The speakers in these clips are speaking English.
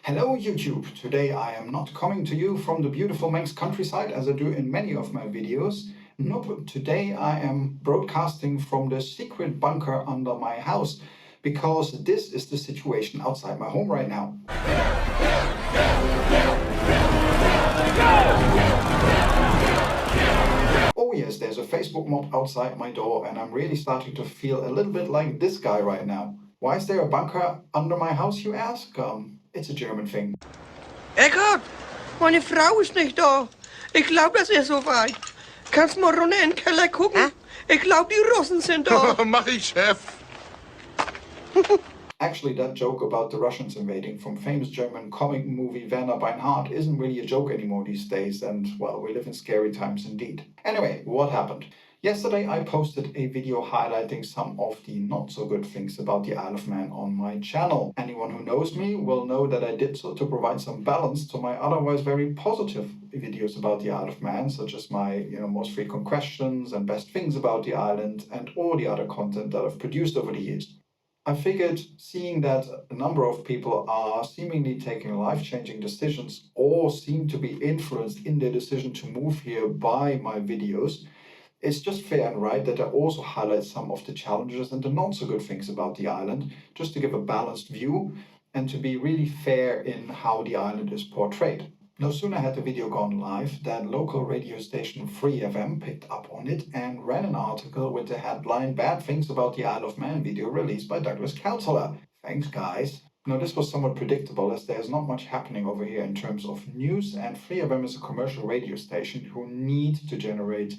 Hello YouTube! Today I am not coming to you from the beautiful Manx countryside as I do in many of my videos. Nope, today I am broadcasting from the secret bunker under my house because this is the situation outside my home right now. Oh yes, there's a Facebook mob outside my door and I'm really starting to feel a little bit like this guy right now. Why is there a bunker under my house, you ask? It's a German thing. Eckart, meine Frau ist nicht da. Ich glaube, das ist soweit. Kannst mal runter in den Keller gucken? Ich glaube, die Russen sind da. Mach ich, Chef. Actually, that joke about the Russians invading from famous German comic movie Werner Beinhardt isn't really a joke anymore these days, and, well, we live in scary times indeed. Anyway, what happened? Yesterday I posted a video highlighting some of the not-so-good things about the Isle of Man on my channel. Anyone who knows me will know that I did so to provide some balance to my otherwise very positive videos about the Isle of Man, such as my most frequent questions and best things about the island and all the other content that I've produced over the years. I figured, seeing that a number of people are seemingly taking life-changing decisions or seem to be influenced in their decision to move here by my videos, it's just fair and right that I also highlight some of the challenges and the not-so-good things about the island, just to give a balanced view and to be really fair in how the island is portrayed. No sooner had the video gone live than local radio station Free FM picked up on it and ran an article with the headline "Bad Things About the Isle of Man" video released by Douglas Councillor. Thanks, guys. Now, this was somewhat predictable as there's not much happening over here in terms of news, and Free FM is a commercial radio station who need to generate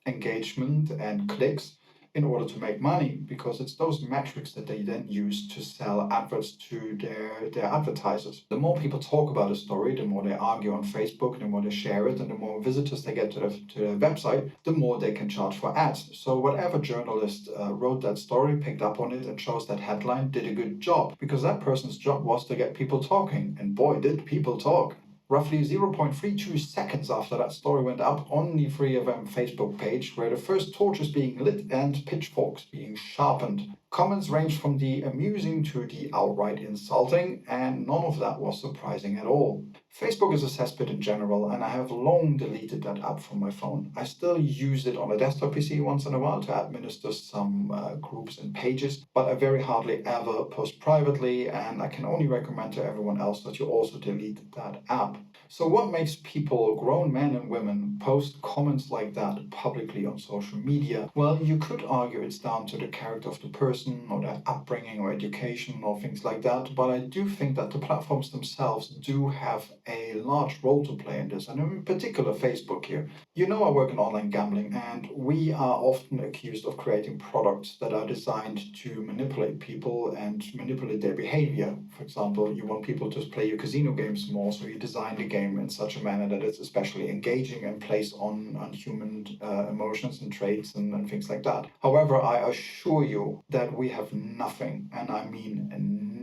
engagement and clicks in order to make money, because it's those metrics that they then use to sell adverts to their advertisers. The more people talk about a story, the more they argue on Facebook, the more they share it, and the more visitors they get to their website, the more they can charge for ads. So whatever journalist wrote that story, picked up on it and chose that headline, did a good job, because that person's job was to get people talking, and boy, did people talk. Roughly 0.32 seconds after that story went up on the Free FM Facebook page were the first torches being lit and pitchforks being sharpened. Comments ranged from the amusing to the outright insulting, and none of that was surprising at all. Facebook is a cesspit in general, and I have long deleted that app from my phone. I still use it on a desktop PC once in a while to administer some groups and pages, but I very hardly ever post privately, and I can only recommend to everyone else that you also delete that app. So what makes people, grown men and women, post comments like that publicly on social media? Well, you could argue it's down to the character of the person or their upbringing or education or things like that, but I do think that the platforms themselves do have a large role to play in this, and in particular Facebook here. You know, I work in online gambling, and we are often accused of creating products that are designed to manipulate people and manipulate their behavior. For example, you want people to play your casino games more, so you design the game in such a manner that it's especially engaging and plays on human emotions and traits and things like that. However, I assure you that we have nothing, and I mean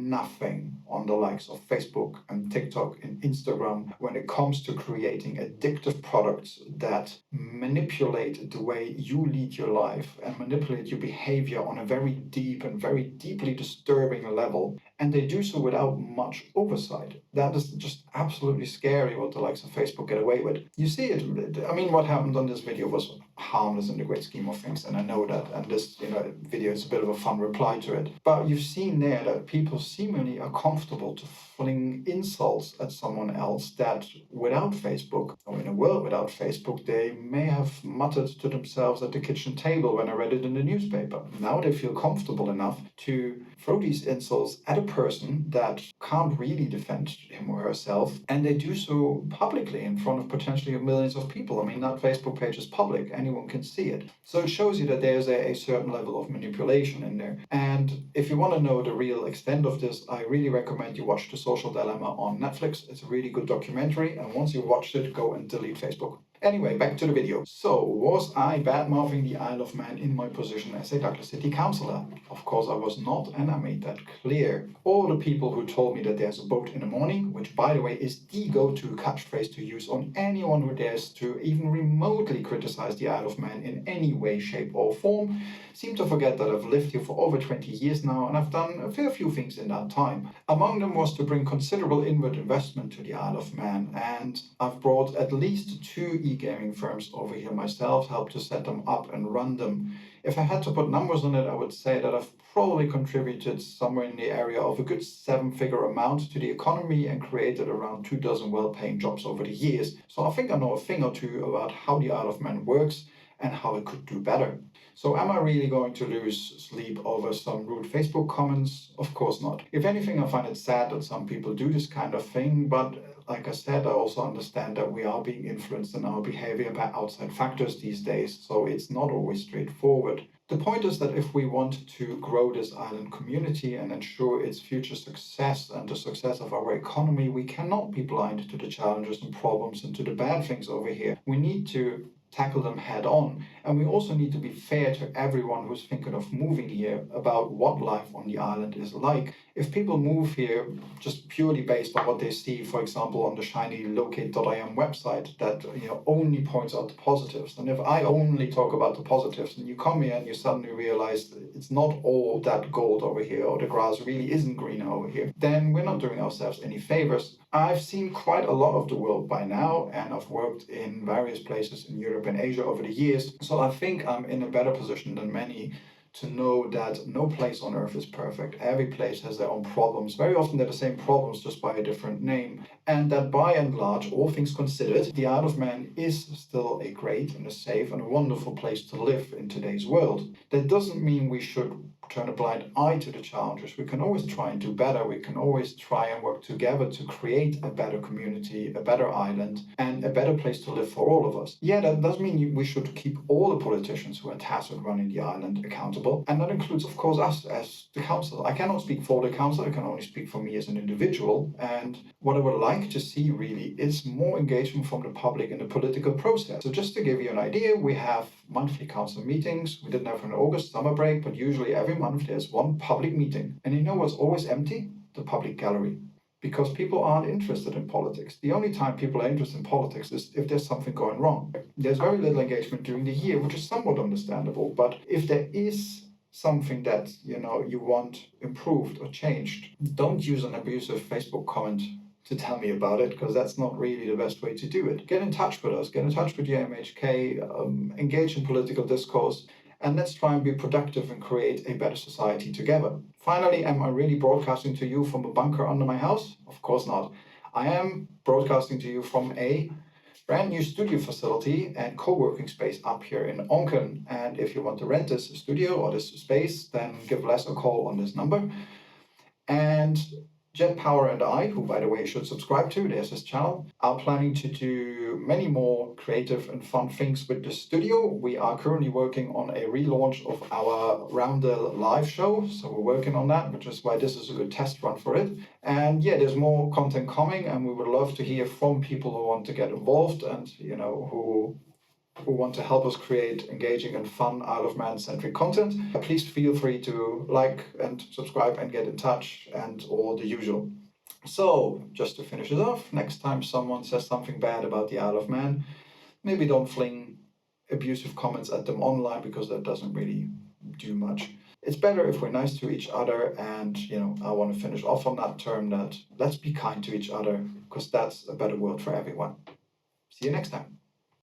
nothing, on the likes of Facebook and TikTok and Instagram when it comes to creating addictive products that manipulate the way you lead your life and manipulate your behavior on a very deep and very deeply disturbing level. And they do so without much oversight. That is just absolutely scary what the likes of Facebook get away with. You see it, I mean, what happened on this video was harmless in the great scheme of things, and I know that, and this video is a bit of a fun reply to it. But you've seen there that people seemingly are comfortable to fling insults at someone else that without Facebook, or in a world without Facebook, they may have muttered to themselves at the kitchen table when I read it in the newspaper. Now they feel comfortable enough to throw these insults at a person that can't really defend him or herself, and they do so publicly in front of potentially millions of people. I mean, that Facebook page is public, anyone can see it. So it shows you that there's a certain level of manipulation in there. And if you want to know the real extent of this, I really recommend you watch The Social Dilemma on Netflix. It's a really good documentary, and once you've watched it, go and delete Facebook. Anyway, back to the video. So, was I bad-mouthing the Isle of Man in my position as a Douglas City Councillor? Of course I was not, and I made that clear. All the people who told me that there's a boat in the morning, which by the way is the go-to catchphrase to use on anyone who dares to even remotely criticize the Isle of Man in any way, shape or form, seem to forget that I've lived here for over 20 years now and I've done a fair few things in that time. Among them was to bring considerable inward investment to the Isle of Man, and I've brought at least 2 e-gaming firms over here myself, helped to set them up and run them. If I had to put numbers on it, I would say that I've probably contributed somewhere in the area of a good 7-figure amount to the economy and created around 24 well-paying jobs over the years. So I think I know a thing or two about how the Isle of Man works and how it could do better. So am I really going to lose sleep over some rude Facebook comments? Of course not. If anything, I find it sad that some people do this kind of thing, but like I said, I also understand that we are being influenced in our behavior by outside factors these days, so it's not always straightforward. The point is that if we want to grow this island community and ensure its future success and the success of our economy, we cannot be blind to the challenges and problems and to the bad things over here. We need to tackle them head on. And we also need to be fair to everyone who's thinking of moving here about what life on the island is like. If people move here just purely based on what they see, for example, on the shiny locate.im website that only points out the positives, and if I only talk about the positives and you come here and you suddenly realize it's not all that gold over here or the grass really isn't greener over here, then we're not doing ourselves any favors. I've seen quite a lot of the world by now, and I've worked in various places in Europe and Asia over the years, so I think I'm in a better position than many to know that no place on earth is perfect. Every place has their own problems. Very often they're the same problems, just by a different name. And that by and large, all things considered, the Isle of Man is still a great and a safe and a wonderful place to live in today's world. That doesn't mean we should turn a blind eye to the challenges. We can always try and do better. We can always try and work together to create a better community, a better island, and a better place to live for all of us. Yeah, that does mean we should keep all the politicians who are tasked with running the island accountable. And that includes, of course, us as the council. I cannot speak for the council. I can only speak for me as an individual. And what I would like to see really is more engagement from the public in the political process. So just to give you an idea, we have monthly council meetings. We didn't have an August summer break, but usually every month there's one public meeting. And you know what's always empty? The public gallery. Because people aren't interested in politics. The only time people are interested in politics is if there's something going wrong. There's very little engagement during the year, which is somewhat understandable. But if there is something that you want improved or changed, don't use an abusive Facebook comment to tell me about it, because that's not really the best way to do it. Get in touch with us, get in touch with the MHK, engage in political discourse, and let's try and be productive and create a better society together. Finally, am I really broadcasting to you from a bunker under my house? Of course not. I am broadcasting to you from a brand new studio facility and co-working space up here in Onken. And if you want to rent this studio or this space, then give Les a call on this number. And Jet Power and I, who by the way you should subscribe to, there's his channel, are planning to do many more creative and fun things with the studio. We are currently working on a relaunch of our Roundel live show, so we're working on that, which is why this is a good test run for it. And yeah, there's more content coming, and we would love to hear from people who want to get involved and who want to help us create engaging and fun Isle of Man-centric content. Please feel free to like and subscribe and get in touch and all the usual. So, just to finish it off, next time someone says something bad about the Isle of Man, maybe don't fling abusive comments at them online, because that doesn't really do much. It's better if we're nice to each other, and I want to finish off on that term that let's be kind to each other, because that's a better world for everyone. See you next time.